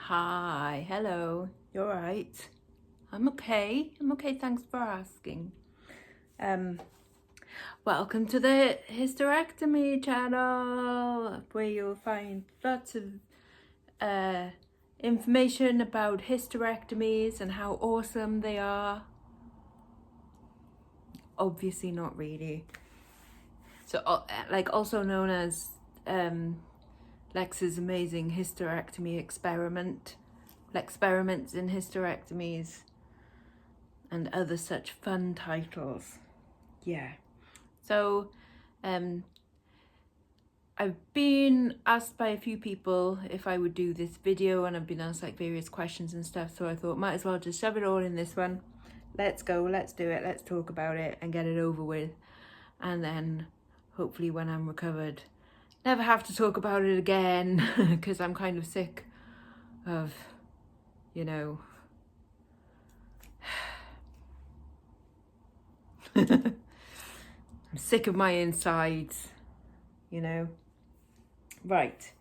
Hi, hello, you're right. I'm okay, thanks for asking. Welcome to the Hysterectomy channel, where you'll find lots of information about hysterectomies and how awesome they are. Obviously not really. So, like, also known as Lex's amazing hysterectomy experiment, experiments in hysterectomies, and other such fun titles. Yeah. So, I've been asked by a few people if I would do this video, and I've been asked like various questions and stuff, so I thought might as well just shove it all in this one. Let's go, let's do it, let's talk about it and get it over with. And then hopefully when I'm recovered, never have to talk about it again, because I'm kind of sick of, you know, I'm sick of my insides, you know. Right,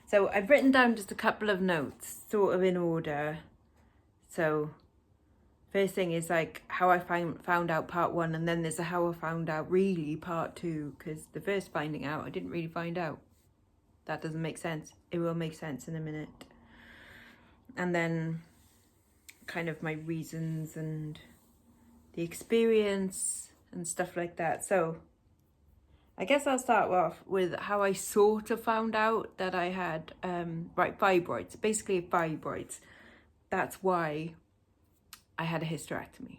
so I've written down just a couple of notes, sort of in order. So first thing is like how I found out part 1, and then there's a how I found out really part 2, because the first finding out I didn't really find out. That doesn't make sense. It will make sense in a minute. And then kind of my reasons and the experience and stuff like that. So I guess I'll start off with how I sort of found out that I had fibroids, basically fibroids. That's why I had a hysterectomy.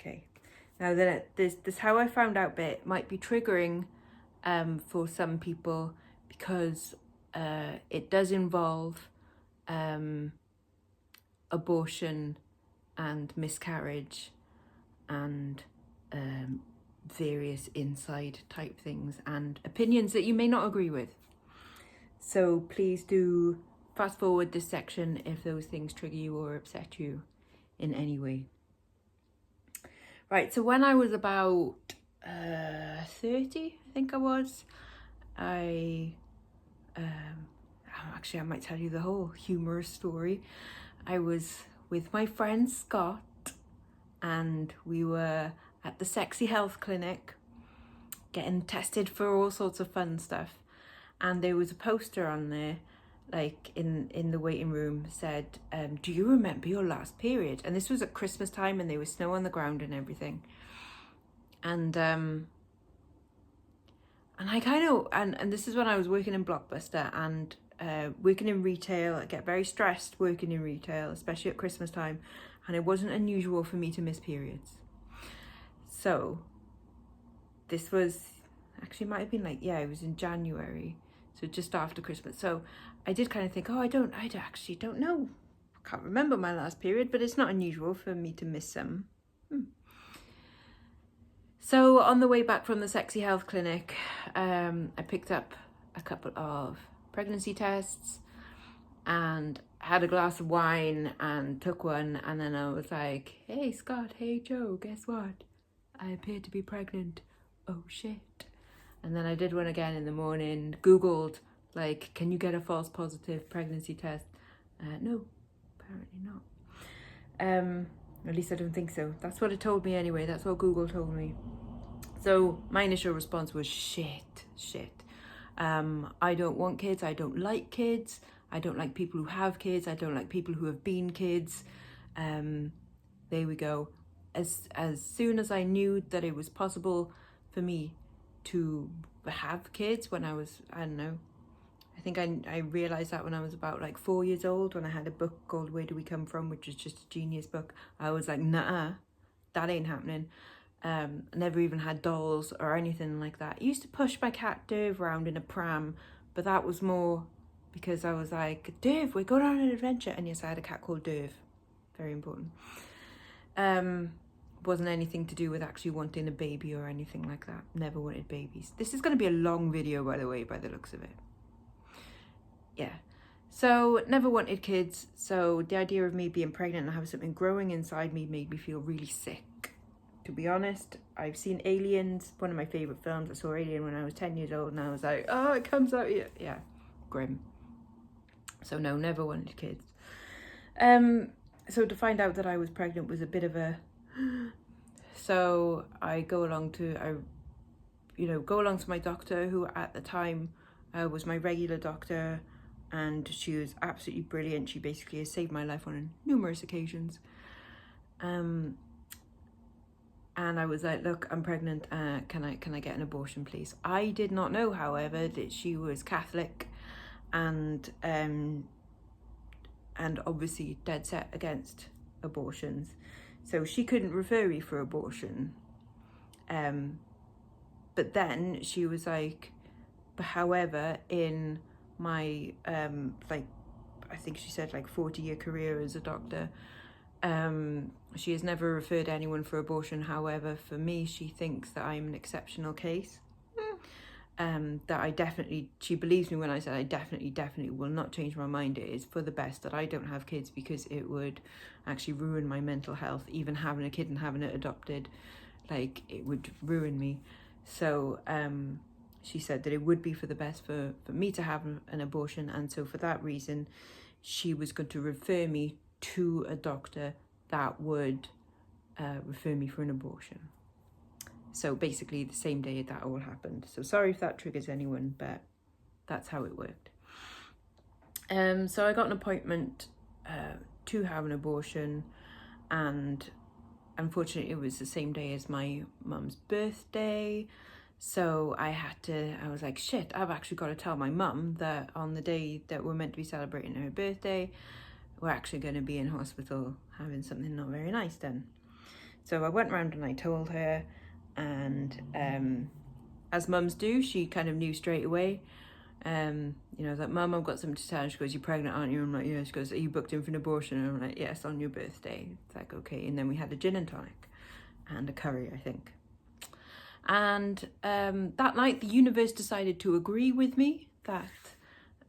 Okay, now then this how I found out bit might be triggering for some people, because it does involve abortion and miscarriage and various inside type things and opinions that you may not agree with. So please do fast forward this section if those things trigger you or upset you in any way. Right, so when I was about 30, I think I was, actually I might tell you the whole humorous story. I was with my friend Scott, and we were at the Sexy Health Clinic getting tested for all sorts of fun stuff, and there was a poster on there, like in the waiting room, said, do you remember your last period? And this was at Christmas time, and there was snow on the ground and everything. And I kind of, and this is when I was working in Blockbuster and working in retail. I get very stressed working in retail, especially at Christmas time, and it wasn't unusual for me to miss periods. So this was, actually might have been like, yeah, it was in January, so just after Christmas. So I did kind of think, oh, I actually don't know. I can't remember my last period, but it's not unusual for me to miss some. So on the way back from the Sexy Health Clinic, I picked up a couple of pregnancy tests and had a glass of wine and took one, and then I was like, hey Scott, hey Joe, guess what? I appear to be pregnant. Oh shit. And then I did one again in the morning, Googled, like, can you get a false positive pregnancy test? No, apparently not. At least I don't think so. That's what it told me anyway. That's what Google told me. So my initial response was shit. I don't want kids. I don't like kids. I don't like people who have kids. I don't like people who have been kids. There we go. As soon as I knew that it was possible for me to have kids when I was, I don't know, I think I realised that when I was about like 4 years old, when I had a book called Where Do We Come From, which is just a genius book. I was like, nah, that ain't happening. I never even had dolls or anything like that. I used to push my cat Dave around in a pram, but that was more because I was like, Dave, we're going on an adventure. And yes, I had a cat called Dave. Very important. Wasn't anything to do with actually wanting a baby or anything like that. Never wanted babies. This is going to be a long video, by the way, by the looks of it. Yeah. So never wanted kids. So the idea of me being pregnant and having something growing inside me made me feel really sick. To be honest, I've seen Aliens, one of my favourite films. I saw Alien when I was 10 years old, and I was like, oh, it comes out here. Yeah, grim. So no, never wanted kids. So to find out that I was pregnant was a bit of a... So I go along to my doctor, who at the time was my regular doctor, and she was absolutely brilliant. She basically has saved my life on numerous occasions. And I was like, look, I'm pregnant, can I get an abortion, please? I did not know, however, that she was Catholic and obviously dead set against abortions. So she couldn't refer me for abortion. But then she was like, however, in my, I think she said 40-year career as a doctor, she has never referred anyone for abortion. However, for me, she thinks that I'm an exceptional case. That she believes me when I said I definitely will not change my mind. It is for the best that I don't have kids, because it would actually ruin my mental health. Even having a kid and having it adopted, it would ruin me. So she said that it would be for the best for me to have an abortion, and so for that reason she was going to refer me to a doctor that would refer me for an abortion. So basically the same day that all happened. So sorry if that triggers anyone, but that's how it worked. So I got an appointment to have an abortion, and unfortunately it was the same day as my mum's birthday. So I was like, shit, I've actually got to tell my mum that on the day that we're meant to be celebrating her birthday, we're actually going to be in hospital having something not very nice done. So I went round and I told her, and as mums do, she kind of knew straight away. That, Mum, I've got something to tell. And she goes, you're pregnant, aren't you? I'm like, yeah. She goes, are you booked in for an abortion? And I'm like, yes, on your birthday. It's like, okay. And then we had a gin and tonic and a curry, I think. And that night the universe decided to agree with me that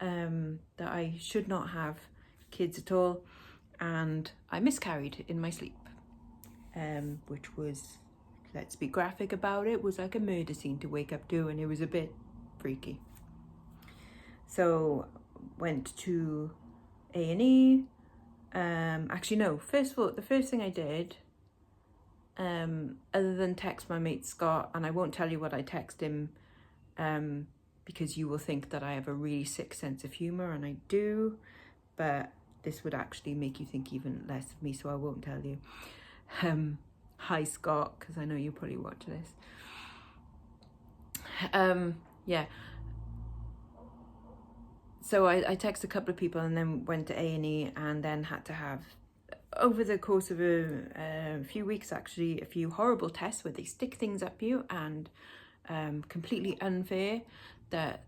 I should not have kids at all, and I miscarried in my sleep, which was, let's be graphic about it, was like a murder scene to wake up to, and it was a bit freaky. So went to A&E. Actually no, first of all, the first thing I did, other than text my mate Scott, and I won't tell you what I text him, because you will think that I have a really sick sense of humour, and I do, but this would actually make you think even less of me, so I won't tell you. Hi Scott, because I know you probably watch this. Yeah. So I texted a couple of people and then went to A&E, and then had to have, over the course of a few weeks actually, a few horrible tests where they stick things up you, and completely unfair that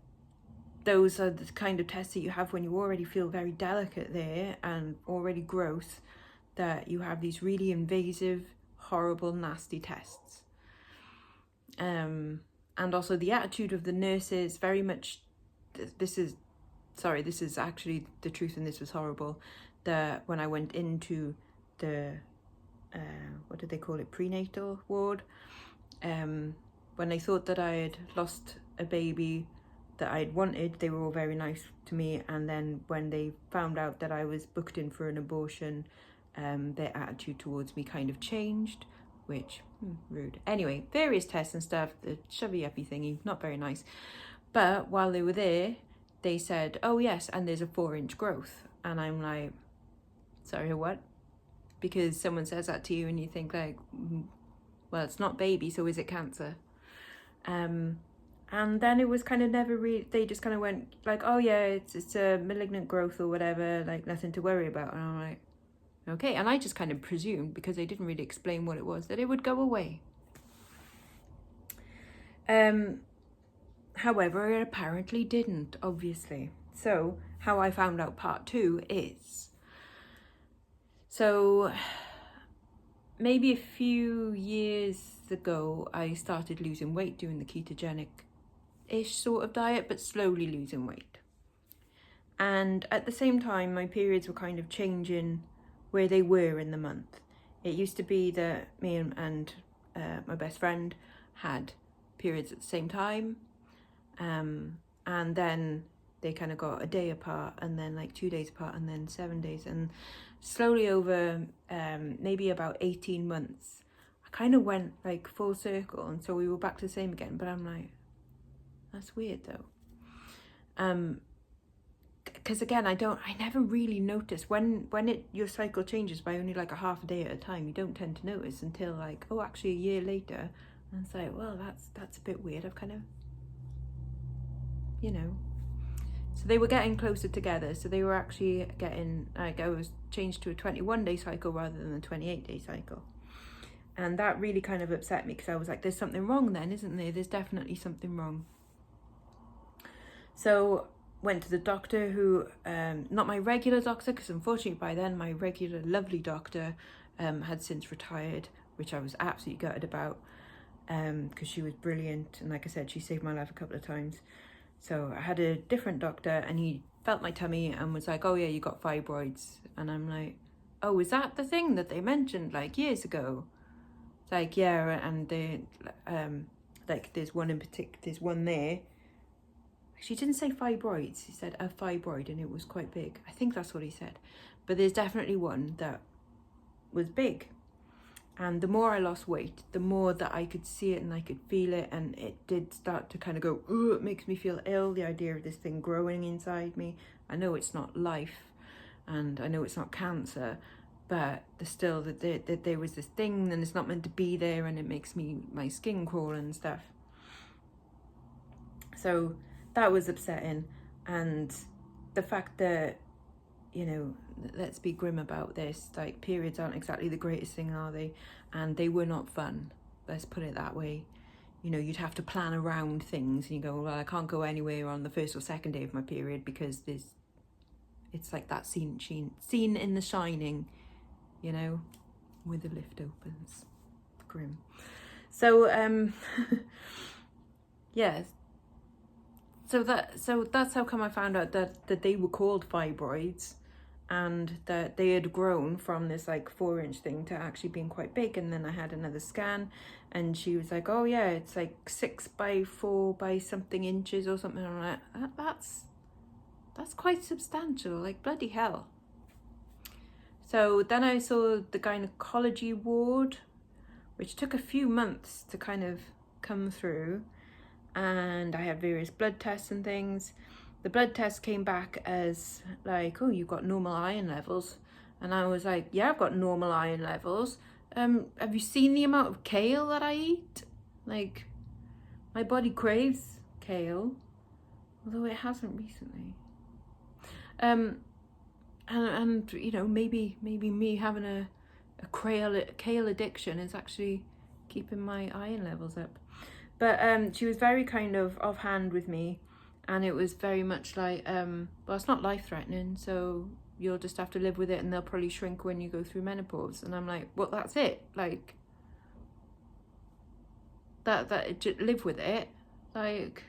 those are the kind of tests that you have when you already feel very delicate there and already gross, that you have these really invasive, horrible, nasty tests. And also the attitude of the nurses, very much, this is actually the truth, and this was horrible, that when I went into the, what did they call it, prenatal ward, when they thought that I had lost a baby that I'd wanted, they were all very nice to me, and then when they found out that I was booked in for an abortion, their attitude towards me kind of changed, which, rude. Anyway, various tests and stuff, the shovey-uppy thingy, not very nice. But while they were there, they said, oh yes, and there's a 4-inch growth. And I'm like, sorry, what? Because someone says that to you and you think like, well, it's not baby, so is it cancer? And then it was kind of never really, they just kind of went like, oh yeah, it's a malignant growth or whatever, like nothing to worry about. And I'm like, okay. And I just kind of presumed, because they didn't really explain what it was, that it would go away. However, it apparently didn't, obviously. So how I found out part 2 is, so maybe a few years ago, I started losing weight doing the ketogenic-ish sort of diet, but slowly losing weight. And at the same time, my periods were kind of changing where they were in the month. It used to be that me and my best friend had periods at the same time. And then they kind of got a day apart, and then like 2 days apart, and then 7 days, and slowly over maybe about 18 months, I kind of went like full circle, and so we were back to the same again. But I'm like, that's weird though. Because again, I never really notice when your cycle changes by only like a half a day at a time. You don't tend to notice until like, oh, actually a year later, and it's like, well, that's a bit weird. I've kind of, you know. So they were getting closer together. So they were actually getting, like, I was changed to a 21-day cycle rather than a 28-day cycle. And that really kind of upset me, because I was like, there's something wrong then, isn't there? There's definitely something wrong. So went to the doctor, who, not my regular doctor, because unfortunately by then my regular lovely doctor had since retired, which I was absolutely gutted about, because she was brilliant. And like I said, she saved my life a couple of times. So I had a different doctor, and he felt my tummy and was like, oh yeah, you got fibroids. And I'm like, oh, is that the thing that they mentioned like years ago? It's like, yeah, and they, like there's one in particular, there's one there. She didn't say fibroids, he said a fibroid, and it was quite big. I think that's what he said. But there's definitely one that was big. And the more I lost weight, the more that I could see it and I could feel it, and it did start to kind of go, oh, it makes me feel ill, the idea of this thing growing inside me. I know it's not life, and I know it's not cancer, but still that there was this thing, and it's not meant to be there, and it makes my skin crawl and stuff. So that was upsetting. And the fact that, you know, let's be grim about this, like periods aren't exactly the greatest thing, are they? And they were not fun, let's put it that way. You know, you'd have to plan around things, and you go, well, I can't go anywhere on the first or second day of my period, because it's like that scene in The Shining, you know, where the lift opens. Grim. So yeah, so that's how come I found out that they were called fibroids, and that they had grown from this like 4-inch thing to actually being quite big. And then I had another scan, and she was like, oh yeah, it's like 6 by 4 by something inches or something. I'm like, that's quite substantial, like bloody hell. So then I saw the gynecology ward, which took a few months to kind of come through, and I had various blood tests and things. The blood test came back as like, oh, you've got normal iron levels. And I was like, yeah, I've got normal iron levels. Have you seen the amount of kale that I eat? Like, my body craves kale, although it hasn't recently. And you know, maybe me having a kale addiction is actually keeping my iron levels up. But she was very kind of offhand with me. And it was very much like, well, it's not life-threatening, so you'll just have to live with it, and they'll probably shrink when you go through menopause. And I'm like, well, that's it. Like, live with it. Like,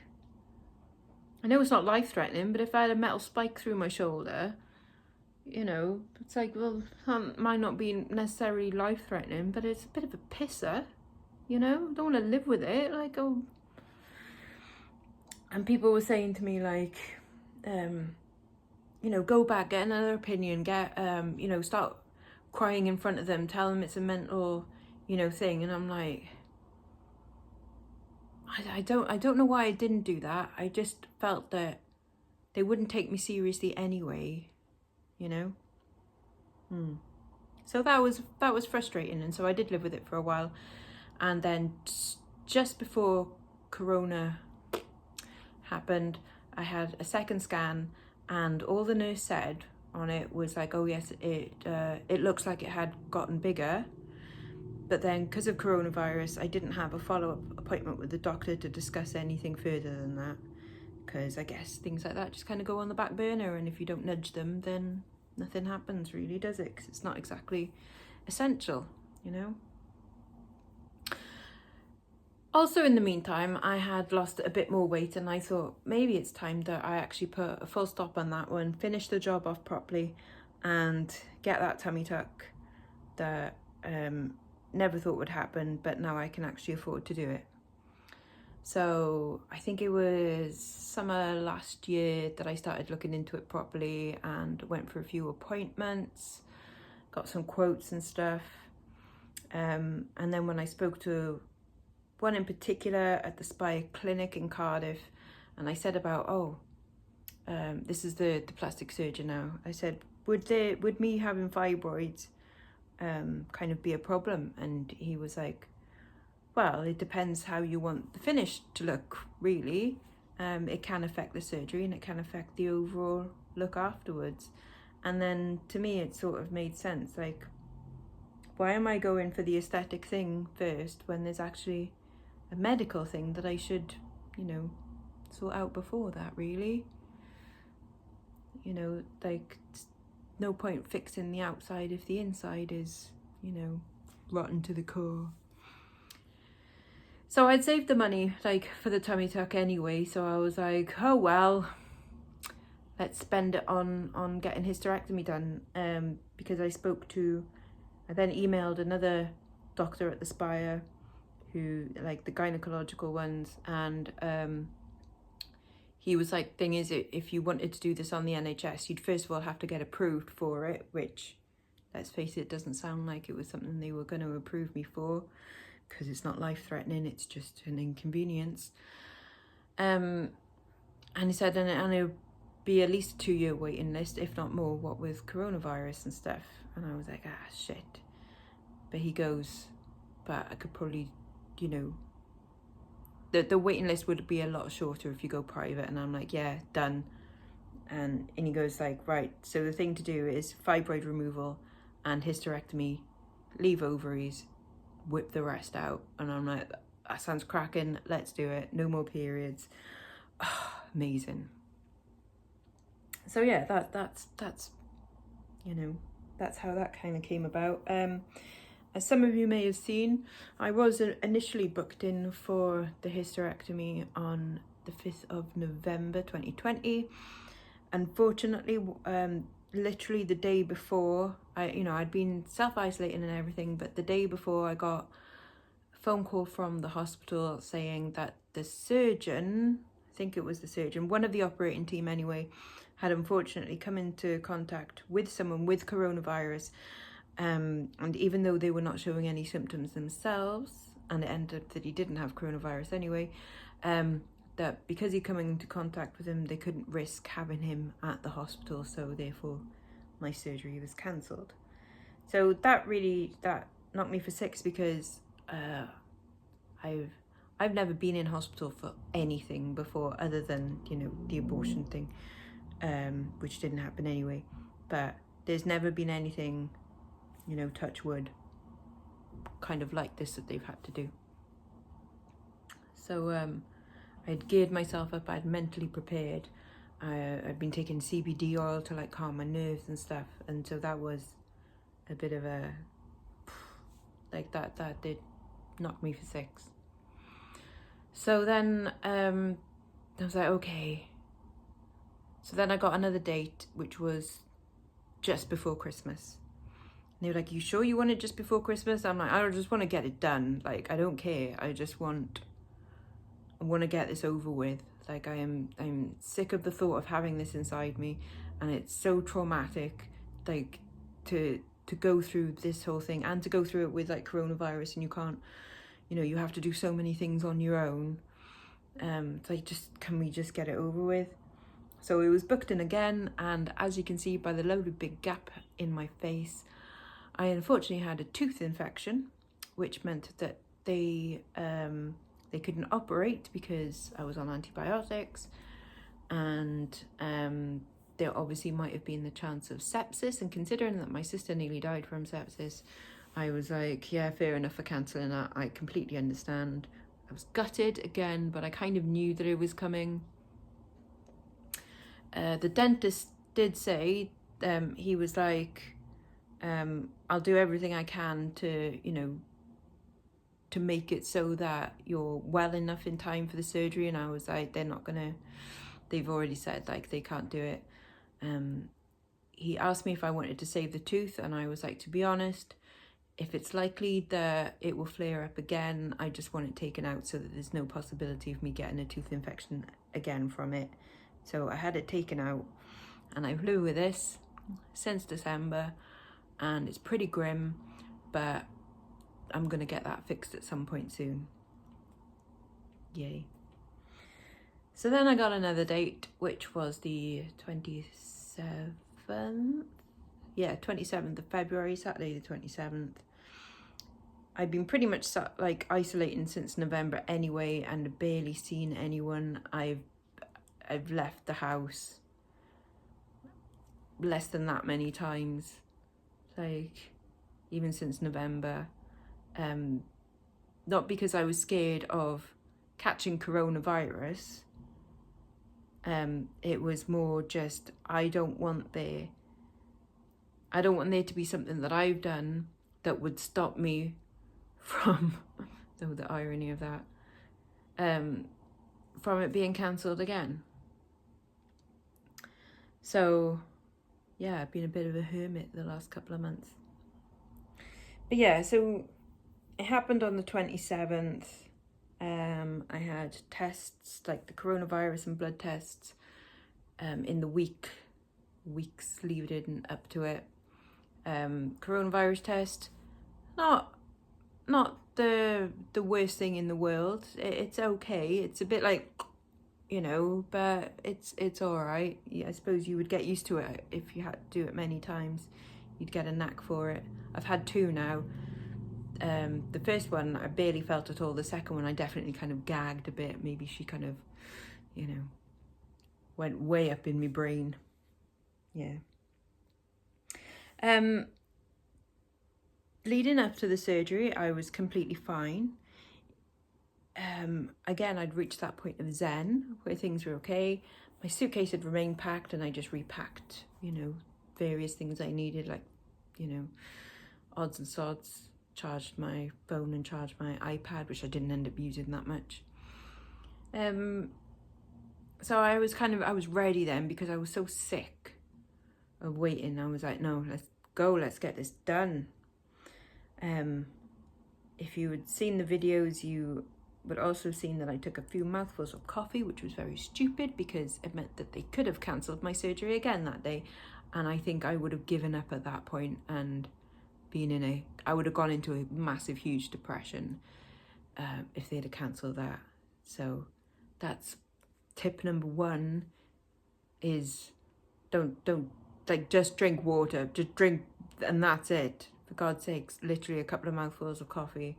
I know it's not life-threatening, but if I had a metal spike through my shoulder, you know, it's like, well, might not be necessarily life-threatening, but it's a bit of a pisser, you know? I don't want to live with it. Like, oh. And people were saying to me, like, you know, go back, get another opinion, get, you know, start crying in front of them, tell them it's a mental, you know, thing. And I'm like, I don't know why I didn't do that. I just felt that they wouldn't take me seriously anyway, you know. So that was frustrating, and so I did live with it for a while. And then just before Corona happened, I had a second scan, and all the nurse said on it was like, oh yes, it looks like it had gotten bigger, but then because of coronavirus I didn't have a follow-up appointment with the doctor to discuss anything further than that, because I guess things like that just kind of go on the back burner, and if you don't nudge them, then nothing happens really, does it? Because it's not exactly essential, you know. Also, in the meantime, I had lost a bit more weight, and I thought maybe it's time that I actually put a full stop on that one, finish the job off properly, and get that tummy tuck that never thought would happen, but now I can actually afford to do it. So I think it was summer last year that I started looking into it properly and went for a few appointments, got some quotes and stuff. And then when I spoke to one in particular at the Spire clinic in Cardiff, and I said about, this is the plastic surgeon now. I said, would me having fibroids kind of be a problem? And he was like, well, it depends how you want the finish to look, really. It can affect the surgery and it can affect the overall look afterwards. And then to me, it sort of made sense. Like, why am I going for the aesthetic thing first when there's actually a medical thing that I should, you know, sort out before that, really? You know, like, no point fixing the outside if the inside is, you know, rotten to the core. So I'd saved the money, like, for the tummy tuck anyway, so I was like, oh well, let's spend it on getting hysterectomy done, because I then emailed another doctor at the Spire, who, like, the gynecological ones, and he was like, thing is, if you wanted to do this on the NHS, you'd first of all have to get approved for it, which, let's face it, doesn't sound like it was something they were going to approve me for, because it's not life-threatening, it's just an inconvenience. And he said, and it'll be at least a 2-year waiting list, if not more, what with coronavirus and stuff. And I was like, shit. But he goes, but I could probably, you know, the waiting list would be a lot shorter if you go private. And I'm like, yeah, done. And he goes like, right, so the thing to do is fibroid removal and hysterectomy, leave ovaries, whip the rest out. And I'm like, that sounds cracking, let's do it, no more periods. Amazing. So yeah, that's you know, that's how that kind of came about. As some of you may have seen, I was initially booked in for the hysterectomy on the 5th of November 2020. Unfortunately, literally the day before, I'd been self-isolating and everything, but the day before I got a phone call from the hospital saying that the surgeon, I think it was the surgeon, one of the operating team anyway, had unfortunately come into contact with someone with coronavirus, and even though they were not showing any symptoms themselves, and it ended up that he didn't have coronavirus anyway, that because he'd come into contact with him, they couldn't risk having him at the hospital, so therefore my surgery was cancelled. So that knocked me for six, because I've never been in hospital for anything before other than, you know, the abortion thing, which didn't happen anyway. But there's never been anything, you know, touch wood, kind of like this that they've had to do. So I'd geared myself up, I'd mentally prepared. I'd been taking CBD oil to like calm my nerves and stuff, and so that was a bit of a, like that did knock me for six. So then I was like, okay. So then I got another date, which was just before Christmas. And they were like, you sure you want it just before Christmas? I'm like, I just want to get it done. Like, I don't care. I want to get this over with. Like, I'm sick of the thought of having this inside me, and it's so traumatic, like, to go through this whole thing, and to go through it with like coronavirus, and you can't, you know, you have to do so many things on your own. It's like, can we just get it over with? So it was booked in again, and as you can see by the lovely big gap in my face, I unfortunately had a tooth infection, which meant that they couldn't operate because I was on antibiotics, and there obviously might have been the chance of sepsis, and considering that my sister nearly died from sepsis, I was like, yeah, fair enough for cancelling that. I completely understand. I was gutted again, but I kind of knew that it was coming. The dentist did say, he was like, I'll do everything I can to, you know, to make it so that you're well enough in time for the surgery. And I was like, they've already said like they can't do it. He asked me if I wanted to save the tooth, and I was like, to be honest, if it's likely that it will flare up again, I just want it taken out so that there's no possibility of me getting a tooth infection again from it. So I had it taken out, and I've lived with this since December, and it's pretty grim, but I'm gonna get that fixed at some point soon. Yay. So then I got another date, which was the 27th. Yeah, 27th of February, Saturday the 27th. I've been pretty much like isolating since November anyway, and barely seen anyone. I've left the house less than that many times, like even since November. Not because I was scared of catching coronavirus. It was more just, I don't want there to be something that I've done that would stop me from, though the irony of that, from it being cancelled again. So yeah, I've been a bit of a hermit the last couple of months. But yeah, so it happened on the 27th. I had tests, like the coronavirus and blood tests, in the weeks leading up to it. Coronavirus test, not the worst thing in the world. It's okay. It's a bit like, you know, but it's all right. Yeah, I suppose you would get used to it if you had to do it many times. You'd get a knack for it. I've had 2 now. The first one I barely felt at all. The second one I definitely kind of gagged a bit. Maybe she kind of, you know, went way up in my brain. Yeah. Leading up to the surgery, I was completely fine. Again, I'd reached that point of zen where things were okay. My suitcase had remained packed, and I just repacked, you know, various things I needed, like, you know, odds and sods. Charged my phone and charged my iPad, which I didn't end up using that much. So I was ready then, because I was so sick of waiting. I was like, no, let's go, let's get this done. If you had seen the videos, you would also have seen that I took a few mouthfuls of coffee, which was very stupid because it meant that they could have cancelled my surgery again that day, and I think I would have given up at that point and I would have gone into a massive, huge depression if they'd have cancelled that. So that's tip number 1, is don't like, just drink water, just drink, and that's it. For God's sakes, literally a couple of mouthfuls of coffee,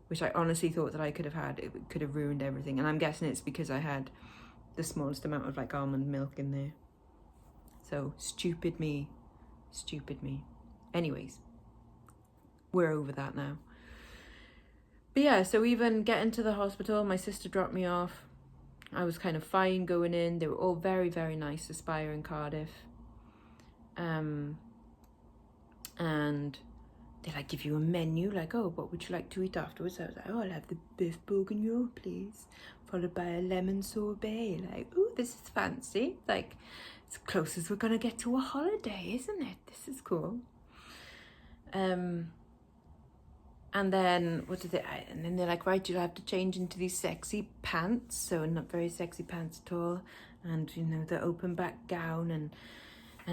which I honestly thought that I could have had. It could have ruined everything, and I'm guessing it's because I had the smallest amount of like almond milk in there. So stupid me. Anyways, we're over that now. But yeah, so even getting to the hospital, my sister dropped me off. I was kind of fine going in. They were all very, very nice, the Spire in Cardiff. And they like give you a menu, like, oh, what would you like to eat afterwards? I was like, oh, I'll have the beef bourguignon, please, followed by a lemon sorbet. Like, oh, this is fancy. Like, it's close as we're gonna get to a holiday, isn't it? This is cool. And then and then they're like, right, you'll have to change into these sexy pants. So not very sexy pants at all, and you know, the open back gown, and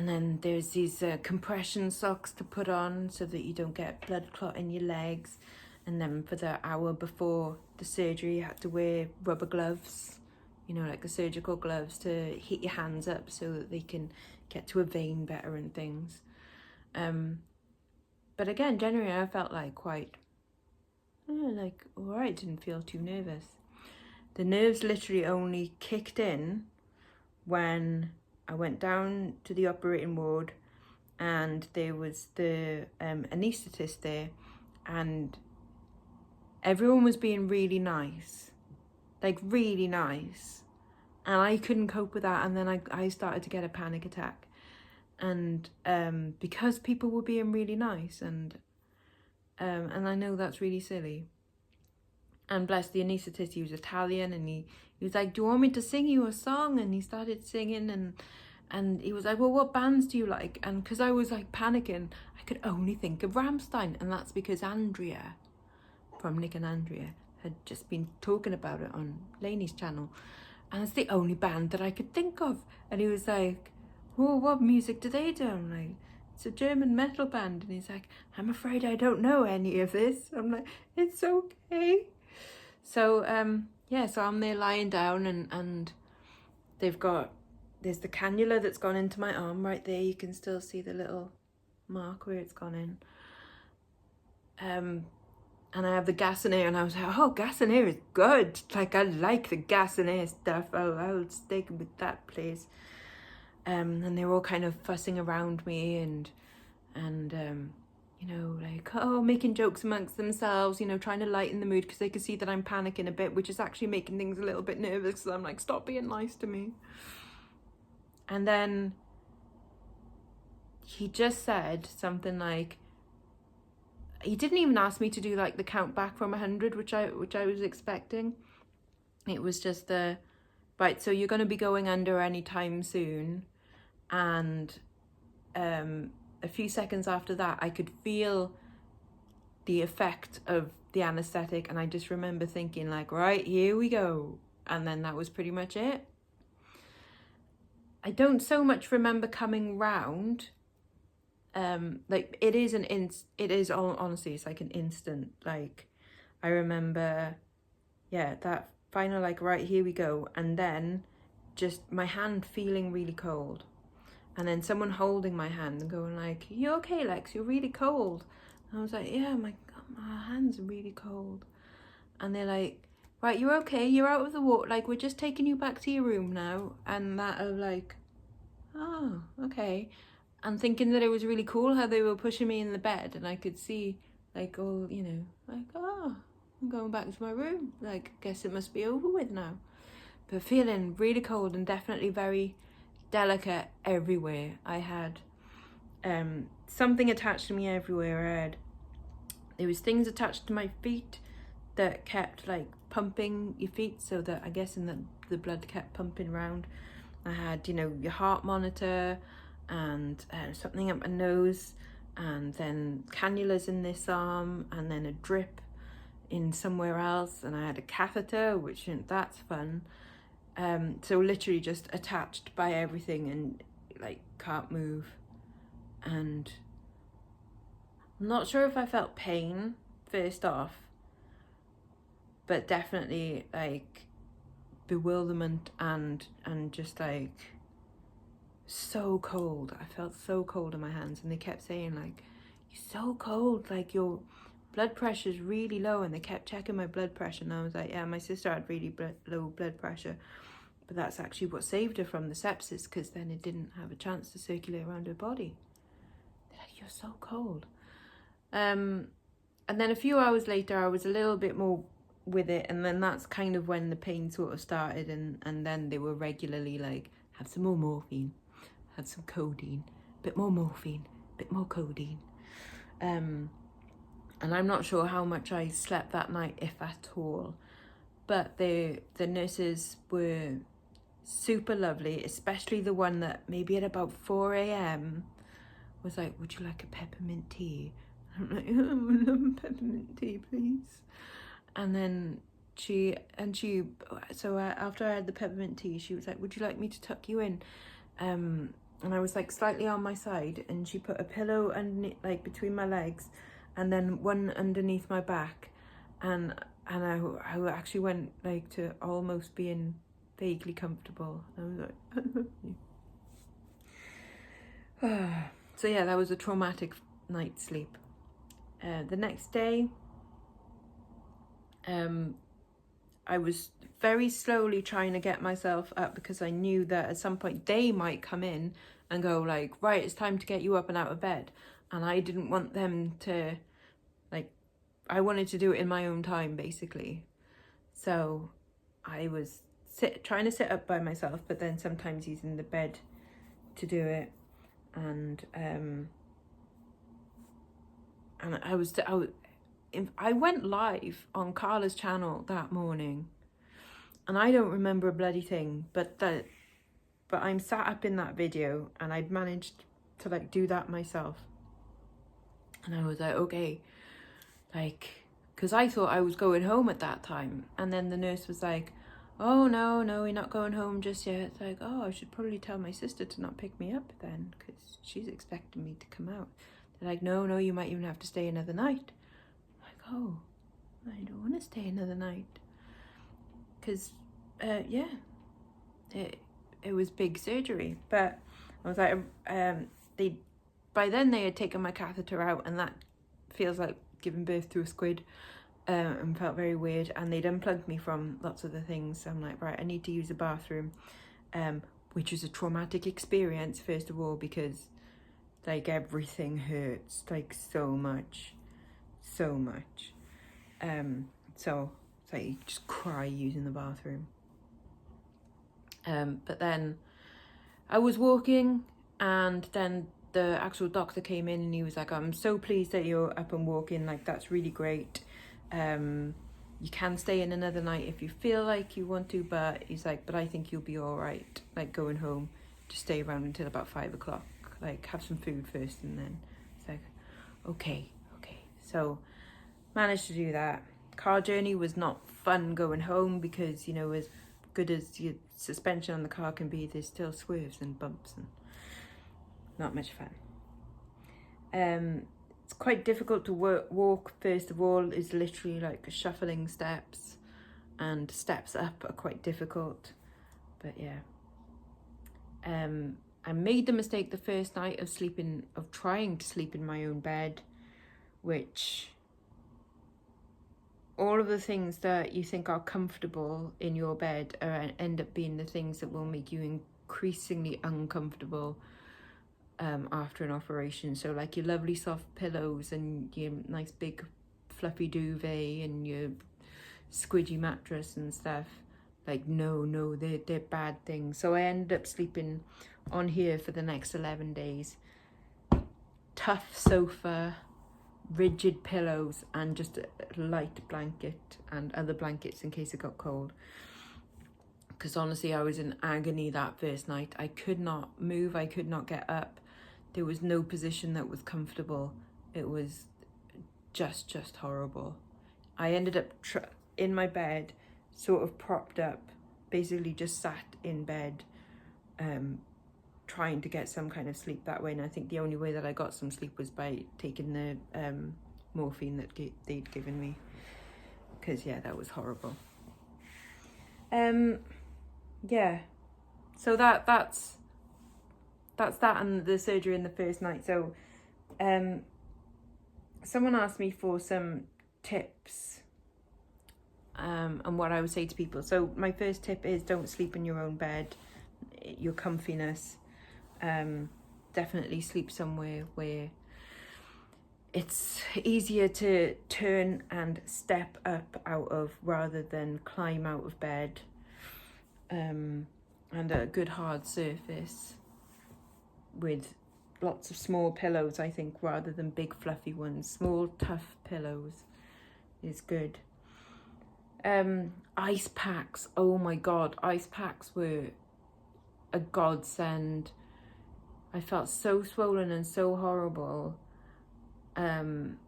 then there's these compression socks to put on so that you don't get blood clot in your legs. And then for the hour before the surgery, you had to wear rubber gloves, you know, like the surgical gloves, to heat your hands up so that they can get to a vein better and things. But again, generally I felt like quite, like, all right, didn't feel too nervous. The nerves literally only kicked in when I went down to the operating ward, and there was the anaesthetist there, and everyone was being really nice, like really nice, and I couldn't cope with that. And then I started to get a panic attack, and because people were being really nice, and I know that's really silly. And bless the anaesthetist, he was Italian, and he was like, do you want me to sing you a song? And he started singing, and And he was like, well, what bands do you like? And because I was like panicking, I could only think of Rammstein. And that's because Andrea from Nick and Andrea had just been talking about it on Lainey's channel. And it's the only band that I could think of. And he was like, oh, what music do they do? I'm like, it's a German metal band. And he's like, I'm afraid I don't know any of this. I'm like, it's okay. So, yeah, so I'm there lying down and there's the cannula that's gone into my arm right there. You can still see the little mark where it's gone in. And I have the gas and air, and I was like, oh, gas and air is good. Like, I like the gas and air stuff. I'll stick with that, please. And they were all kind of fussing around me and you know, like, oh, making jokes amongst themselves, you know, trying to lighten the mood because they could see that I'm panicking a bit, which is actually making things a little bit nervous because I'm like, stop being nice to me. And then he just said something like, he didn't even ask me to do like the count back from 100, which I was expecting. It was just right, so you're going to be going under anytime soon. And a few seconds after that, I could feel the effect of the anesthetic. And I just remember thinking like, right, here we go. And then that was pretty much it. I don't so much remember coming round. Like it is honestly, it's like an instant. Like I remember, yeah, that final like, right, here we go. And then just my hand feeling really cold. And then someone holding my hand and going like, you okay, Lex? You're really cold. And I was like, yeah, my hands are really cold. And they're like, right, you're okay. You're out of the water. Like, we're just taking you back to your room now. And that of like, oh, okay. And thinking that it was really cool how they were pushing me in the bed. And I could see like all, you know, like, oh, I'm going back to my room. Like, guess it must be over with now. But feeling really cold and definitely very delicate everywhere. I had something attached to me everywhere. There was things attached to my feet that kept like pumping your feet, so that I guess in the blood kept pumping around. I had, you know, your heart monitor and something up my nose, and then cannulas in this arm, and then a drip in somewhere else, and I had a catheter, which that's fun. So literally just attached by everything and like can't move. And I'm not sure if I felt pain first off, but definitely like bewilderment and just like so cold. I felt so cold in my hands, and they kept saying like, you're so cold, like your blood pressure is really low. And they kept checking my blood pressure, and I was like, yeah, my sister had really low blood pressure, but that's actually what saved her from the sepsis, because then it didn't have a chance to circulate around her body. They're like, you're so cold. And then a few hours later I was a little bit more with it, and then that's kind of when the pain sort of started, and then they were regularly like, have some more morphine, have some codeine, bit more morphine, bit more codeine. And I'm not sure how much I slept that night, if at all, but the nurses were super lovely, especially the one that maybe at about 4 a.m. was like, would you like a peppermint tea? I'm like, oh, I love a peppermint tea, please. And then so after I had the peppermint tea, she was like, would you like me to tuck you in? And I was like slightly on my side, and she put a pillow underneath, like between my legs, and then one underneath my back, and I actually went like to almost being vaguely comfortable. I was like, I love you. So yeah, that was a traumatic night's sleep. The next day, I was very slowly trying to get myself up, because I knew that at some point they might come in and go like, right, it's time to get you up and out of bed. And I didn't want them to, like, I wanted to do it in my own time, basically. So I was trying to sit up by myself, but then sometimes using the bed to do it. And I went live on Carla's channel that morning, and I don't remember a bloody thing, but but I'm sat up in that video and I'd managed to like do that myself. And I was like, okay, like, because I thought I was going home at that time. And then the nurse was like, oh, no, you're not going home just yet. It's like, oh, I should probably tell my sister to not pick me up then, because she's expecting me to come out. They're like, no, you might even have to stay another night. I'm like, oh, I don't want to stay another night. Because, yeah, it was big surgery. But I was like, by then they had taken my catheter out, and that feels like giving birth to a squid, and felt very weird. And they'd unplugged me from lots of the things. So I'm like, right, I need to use the bathroom, which was a traumatic experience, first of all, because like everything hurts like so much. So it's like you just cry using the bathroom. But then I was walking, and then the actual doctor came in and he was like, I'm so pleased that you're up and walking, like that's really great. You can stay in another night if you feel like you want to, but he's like, but I think you'll be all right, like going home, just stay around until about 5 o'clock, like have some food first. And then it's like, okay. So managed to do that. Car journey was not fun going home, because, you know, as good as your suspension on the car can be, there's still swerves and bumps and not much fun. It's quite difficult to walk. First of all, is literally like shuffling steps, and steps up are quite difficult. But yeah, I made the mistake the first night of trying to sleep in my own bed, which all of the things that you think are comfortable in your bed end up being the things that will make you increasingly uncomfortable after an operation. So like your lovely soft pillows and your nice big fluffy duvet and your squidgy mattress and stuff, like no, they're bad things. So I ended up sleeping on here for the next 11 days. Tough sofa, rigid pillows, and just a light blanket and other blankets in case it got cold. Because honestly, I was in agony that first night. I could not move, I could not get up. There was no position that was comfortable. It was just horrible. I ended up in my bed, sort of propped up, basically just sat in bed, trying to get some kind of sleep that way. And I think the only way that I got some sleep was by taking the morphine that they'd given me, because yeah, that was horrible. Yeah, so that's that and the surgery in the first night. So someone asked me for some tips and what I would say to people. So my first tip is, don't sleep in your own bed. Your comfiness, definitely sleep somewhere where it's easier to turn and step up out of rather than climb out of bed, and a good hard surface with lots of small pillows, I think, rather than big fluffy ones. Small tough pillows is good. Ice packs, oh my god, ice packs were a godsend. I felt so swollen and so horrible, and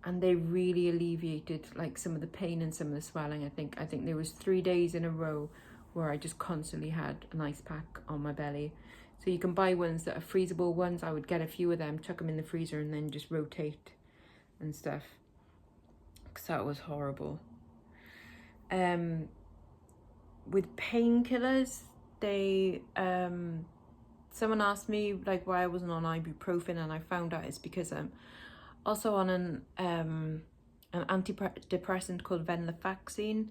they really alleviated like some of the pain and some of the swelling. I think there was 3 days in a row where I just constantly had an ice pack on my belly. So you can buy ones that are freezable ones. I would get a few of them, chuck them in the freezer, and then just rotate and stuff, because that was horrible. With painkillers, they someone asked me like why I wasn't on ibuprofen, and I found out it's because I'm also on an antidepressant called venlafaxine,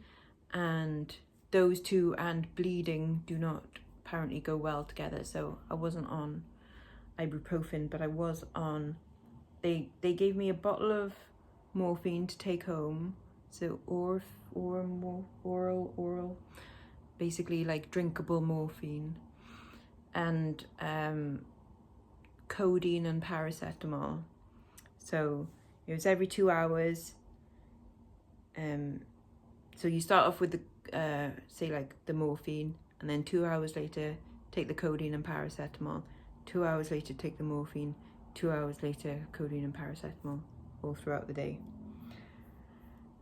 and those two and bleeding do not apparently go well together. So I wasn't on ibuprofen, but I was on, they gave me a bottle of morphine to take home. So oral, basically like drinkable morphine, and codeine and paracetamol. So it was every 2 hours. So you start off with the say like the morphine, and then 2 hours later take the codeine and paracetamol. 2 hours later, take the morphine. 2 hours later, codeine and paracetamol, all throughout the day.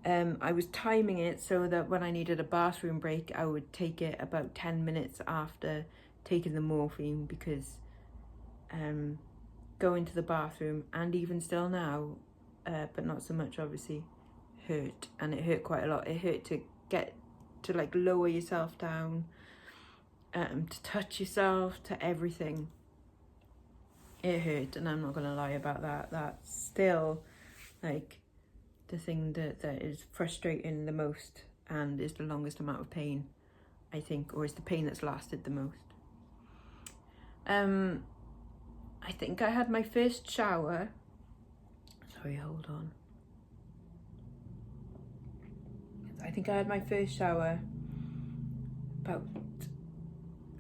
I was timing it so that when I needed a bathroom break, I would take it about 10 minutes after taking the morphine, because going to the bathroom, and even still now, but not so much obviously, hurt, and it hurt quite a lot. It hurt to get to like lower yourself down, to touch yourself, to everything. It hurt, and I'm not gonna lie about that. That's still like the thing that is frustrating the most, and is the longest amount of pain, I think, or is the pain that's lasted the most. I think I had my first shower. Sorry, hold on. I think I had my first shower about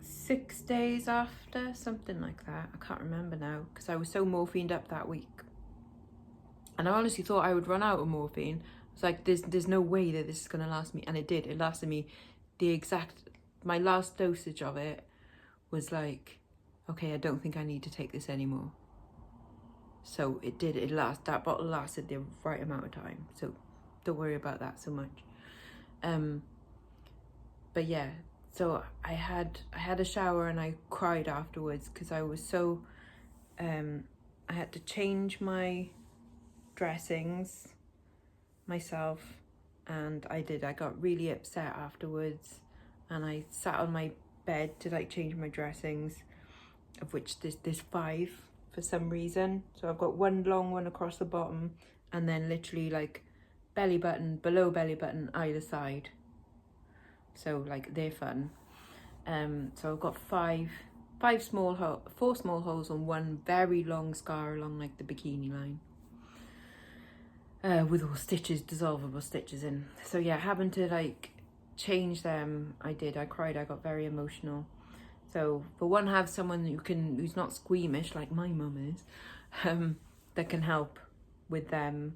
6 days after, something like that. I can't remember now, because I was so morphined up that week. And I honestly thought I would run out of morphine. It's like, there's no way that this is going to last me. And it did. It lasted me my last dosage of it was like, okay, I don't think I need to take this anymore. So it did. That bottle lasted the right amount of time. So don't worry about that so much. But yeah, so I had a shower and I cried afterwards, because I was so, I had to change my dressings myself, and I got really upset afterwards, and I sat on my bed to like change my dressings, of which there's 5 for some reason. So I've got one long one across the bottom, and then literally like belly button, below belly button, either side. So like they're fun. So I've got 4 small holes on one very long scar along like the bikini line, with all stitches, dissolvable stitches in. So yeah, having to like change them, I cried, I got very emotional. So for one, have someone who's not squeamish like my mum is, that can help with them.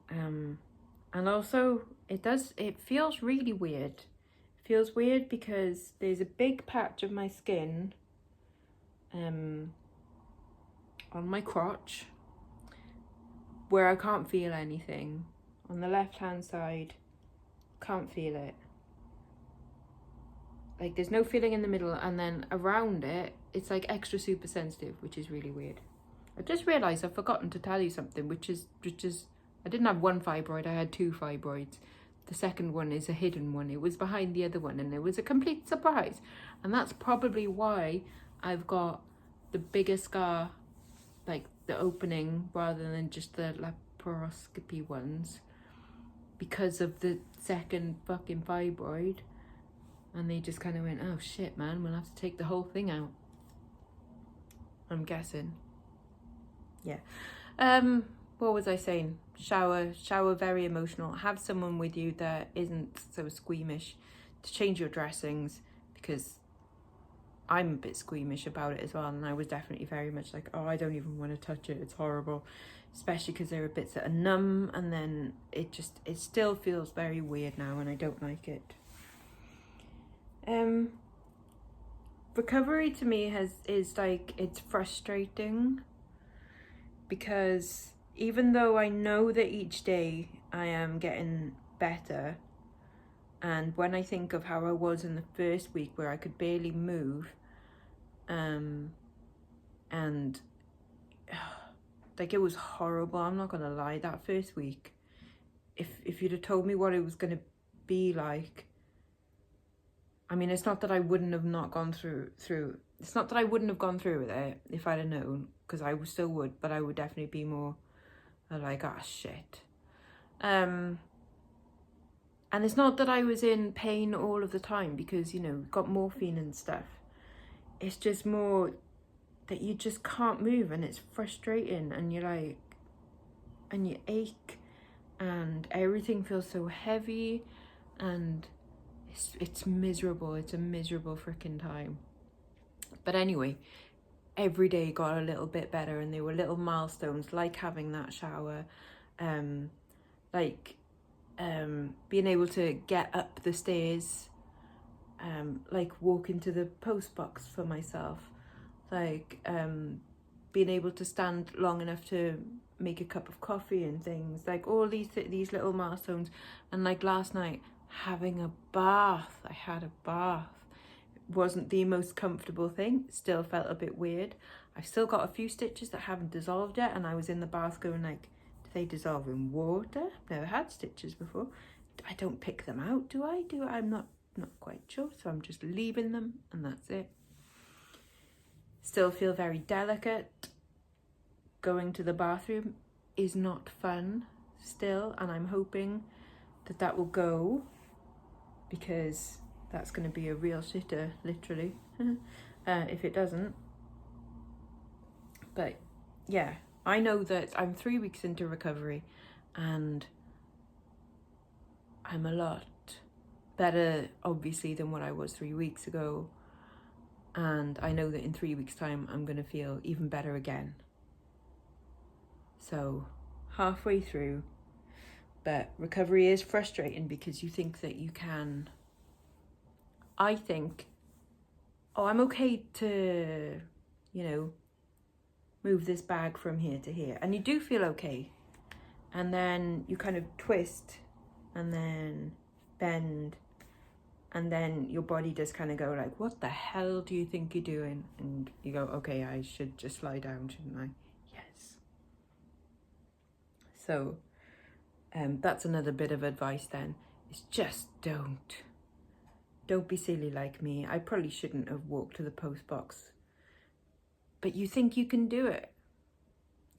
And also it feels really weird. It feels weird because there's a big patch of my skin on my crotch where I can't feel anything. On the left hand side, can't feel it. Like there's no feeling in the middle, and then around it, it's like extra super sensitive, which is really weird. I just realised I've forgotten to tell you something, which is I didn't have one fibroid, I had 2 fibroids. The second one is a hidden one. It was behind the other one, and it was a complete surprise. And that's probably why I've got the bigger scar, like the opening, rather than just the laparoscopy ones, because of the second fucking fibroid. And they just kind of went, oh shit, man, we'll have to take the whole thing out, I'm guessing. Yeah. What was I saying? Shower, very emotional. Have someone with you that isn't so squeamish to change your dressings, because I'm a bit squeamish about it as well. And I was definitely very much like, oh, I don't even want to touch it, it's horrible. Especially because there are bits that are numb, and then it still feels very weird now, and I don't like it. Recovery to me is like, it's frustrating, because even though I know that each day I am getting better, and when I think of how I was in the first week where I could barely move, and like it was horrible, I'm not gonna lie, that first week, if you'd have told me what it was gonna be like, I mean, it's not that I wouldn't have not gone through. It's not that I wouldn't have gone through with it if I'd have known, because I still would, but I would definitely be more like, ah, shit. And it's not that I was in pain all of the time, because, you know, got morphine and stuff. It's just more that you just can't move, and it's frustrating, and you're like, and you ache, and everything feels so heavy, and it's miserable. It's a miserable freaking time. But anyway, every day got a little bit better, and there were little milestones, like having that shower, being able to get up the stairs like walking to the post box for myself, like being able to stand long enough to make a cup of coffee and things, like all these little milestones. And like last night, having a bath. I had a bath. It wasn't the most comfortable thing, it still felt a bit weird. I've still got a few stitches that haven't dissolved yet, and I was in the bath going like, do they dissolve in water? I've never had stitches before. I don't pick them out, do I? I'm not quite sure, so I'm just leaving them, and that's it. Still feel very delicate. Going to the bathroom is not fun still, and I'm hoping that will go, because that's going to be a real shitter, literally, if it doesn't. But yeah, I know that I'm 3 weeks into recovery, and I'm a lot better, obviously, than what I was 3 weeks ago. And I know that in 3 weeks' time, I'm going to feel even better again. So, halfway through. But recovery is frustrating, because you think that you can... I think, oh, I'm okay to, you know, move this bag from here to here. And you do feel okay. And then you kind of twist and then bend. And then your body does kind of go like, what the hell do you think you're doing? And you go, okay, I should just lie down, shouldn't I? Yes. So that's another bit of advice then, is just don't be silly like me. I probably shouldn't have walked to the post box, but you think you can do it,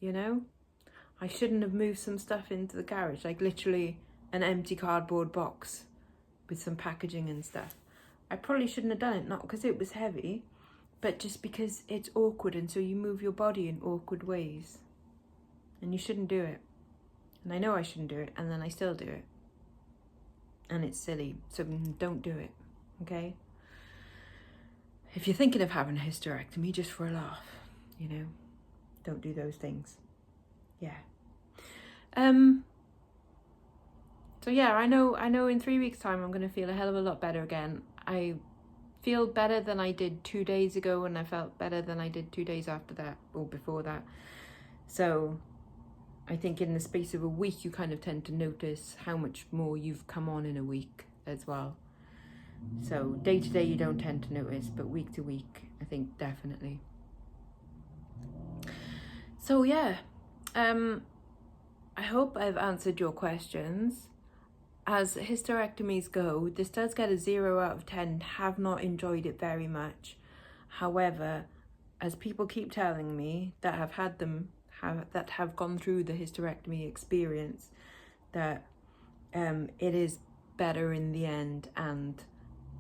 you know? I shouldn't have moved some stuff into the garage, like literally an empty cardboard box with some packaging and stuff. I probably shouldn't have done it, not because it was heavy, but just because it's awkward, and so you move your body in awkward ways. And you shouldn't do it. And I know I shouldn't do it, and then I still do it. And it's silly, so don't do it, okay? If you're thinking of having a hysterectomy just for a laugh, you know, don't do those things. Yeah. So yeah, I know in 3 weeks' time I'm going to feel a hell of a lot better again. I feel better than I did 2 days ago, and I felt better than I did 2 days after that, or before that. So I think in the space of a week, you kind of tend to notice how much more you've come on in a week as well. So day to day, you don't tend to notice, but week to week, I think definitely. So yeah, I hope I've answered your questions. As hysterectomies go, this does get a 0 out of 10. Have not enjoyed it very much. However, as people keep telling me that have had them, that have gone through the hysterectomy experience, that it is better in the end, and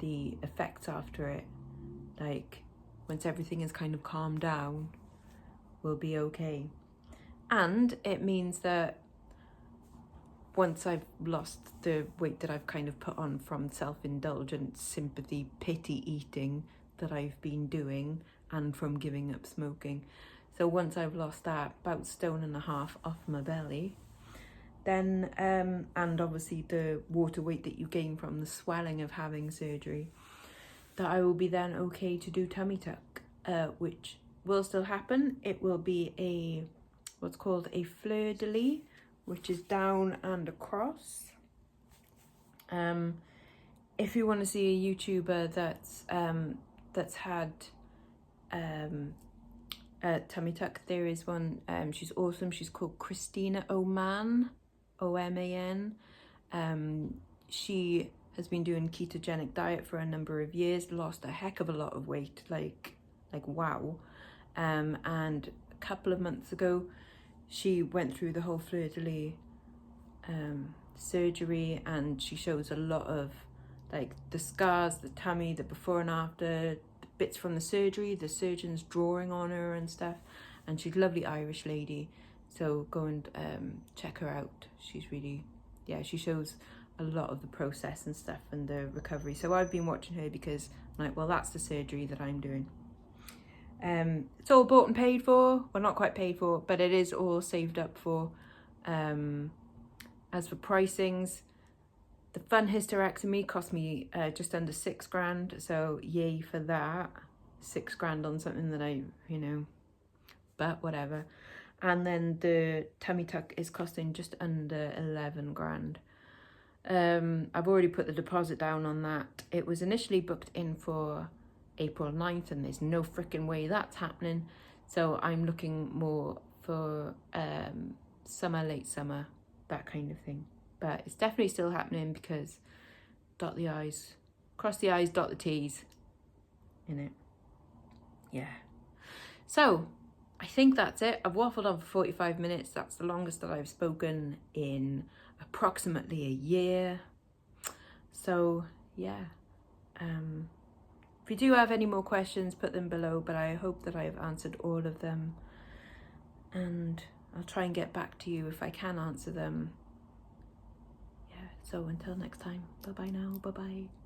the effects after it, like once everything is kind of calmed down, will be okay. And it means that once I've lost the weight that I've kind of put on from self-indulgent sympathy, pity eating that I've been doing, and from giving up smoking. So once I've lost that, about 1.5 stone off my belly, then, and obviously the water weight that you gain from the swelling of having surgery, that I will be then okay to do tummy tuck, which will still happen. It will be what's called a fleur-de-lis, which is down and across. If you want to see a YouTuber that's had tummy tuck, there is one. She's awesome. She's called Christina Oman, O-M-A-N. She has been doing ketogenic diet for a number of years, lost a heck of a lot of weight, like wow. And a couple of months ago, she went through the whole fleur-de-lis surgery, and she shows a lot of like the scars, the tummy, the before and after, the bits from the surgery, the surgeons drawing on her and stuff. And she's a lovely Irish lady, so go and check her out. She's really, yeah, she shows a lot of the process and stuff and the recovery. So I've been watching her because I'm like, well, that's the surgery that I'm doing. It's all bought and paid for. Well, not quite paid for, but it is all saved up for. As for pricings, The fun hysterectomy cost me just under £6, so yay for that. £6 on something that I, you know, but whatever. And then the tummy tuck is costing just under 11 grand. I've already put the deposit down on that. It was initially booked in for April 9th, and there's no freaking way that's happening. So I'm looking more for summer, late summer, that kind of thing. But it's definitely still happening because dot the I's, cross the I's, dot the T's in it. Yeah. So I think that's it. I've waffled on for 45 minutes. That's the longest that I've spoken in approximately a year. So yeah. If you do have any more questions, put them below, but I hope that I've answered all of them. And I'll try and get back to you if I can answer them. Yeah, so until next time, bye-bye now, bye-bye.